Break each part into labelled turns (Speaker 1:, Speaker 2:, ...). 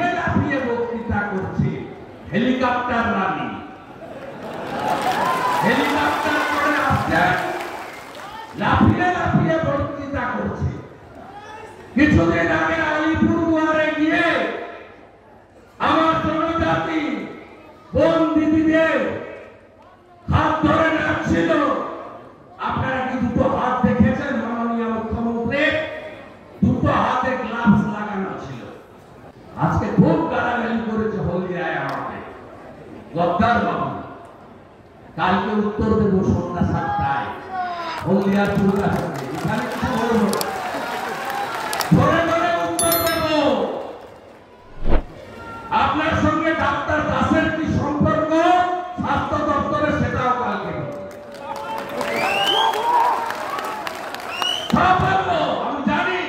Speaker 1: লাফিয়ে লাফিয়ে বক্তৃতা করছে হেলিকপ্টার রানী, হেলিকপ্টার করে আসছে, লাফিয়ে লাফিয়ে বক্তৃতা করছে। কিছুদিন আগে আলিপুরদুয়ারে গিয়ে আমার জনজাতি বোন দিদিদের হাত ধরে নাচছিল। আপনারা কি দুটো হাত দেখেছেন? মাননীয় মুখ্যমন্ত্রী দুটো হাতে গ্লাভস লাগানো ছিল। আজকে খুব গালাগালি করেছে হলদিয়ায় আমাকে গদ্দার বাবু। কালকে উত্তর দেবো সন্ধ্যা 7টায় হলদিয়ার দুর্গাচকে। এখানে কিছু বলবো ধরে ধরে উত্তর দেব। আপনার সঙ্গে ডাক্তার দাসের কি সম্পর্ক স্বাস্থ্য দপ্তরে সেটাও কালকে আমি জানি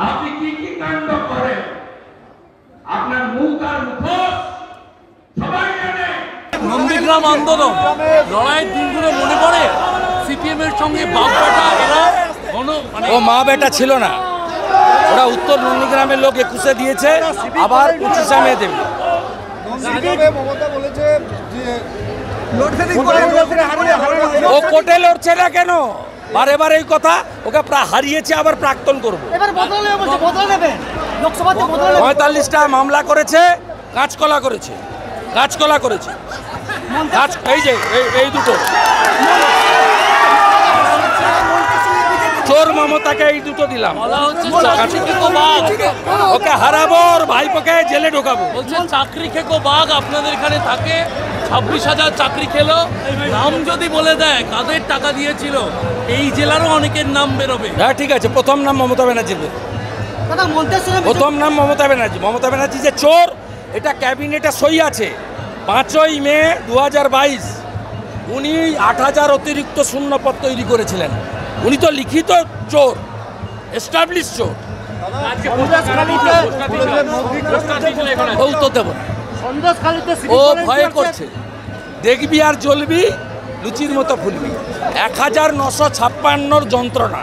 Speaker 1: আপনি কি কি কাণ্ড করেন। আপনার মুখ আর মুখোশ সবাই জানে।
Speaker 2: নন্দীগ্রাম আন্দোলন লড়াইয়ের দিনগুলো মনে পড়ে সিপিএম এর সঙ্গে বাপ বেটা এরা
Speaker 3: ও মা বেটা ছিল না, ওরা উত্তর নন্দীগ্রামের লোক 21-এ দিয়েছে, আবার 25-এ মে দেবে। ও কোর্টে লড়ছে না কেন? বারে বারে এই কথা, ওকে প্রায় হারিয়েছে, আবার প্রাক্তন করবো। 45টা মামলা করেছে, কাঁচকলা করেছে, কাঁচকলা করেছে। এই যে এই দুটো চোর মমতাকে এই দুটো দিলাম, ওকে হারাবো, ভাইপোকে জেলে ঢোকাবো।
Speaker 2: বলছেন চাকরি খেকো বাঘ আপনাদের এখানে থাকে, 26,000 চাকরি খেলো। নাম যদি বলে দেয় কাদের টাকা দিয়েছিল, এই জেলারও অনেকের নাম বেরোবে।
Speaker 3: হ্যাঁ ঠিক আছে, প্রথম নাম মমতা ব্যানার্জির, প্রথম নাম মমতা ব্যানার্জি। মমতা ব্যানার্জি যে চোর এটা ক্যাবিনেটে সই আছে। 5ই মে 2022 উনি 8,000 অতিরিক্ত শূন্যপদ তৈরি করেছিলেন। উনি তো লিখিত চোর, এস্টাবলিশ চোর। ও ভয় করছে, দেখবি আর জ্বলবি, লুচির মতো ফুলবি। 1956 যন্ত্রণা।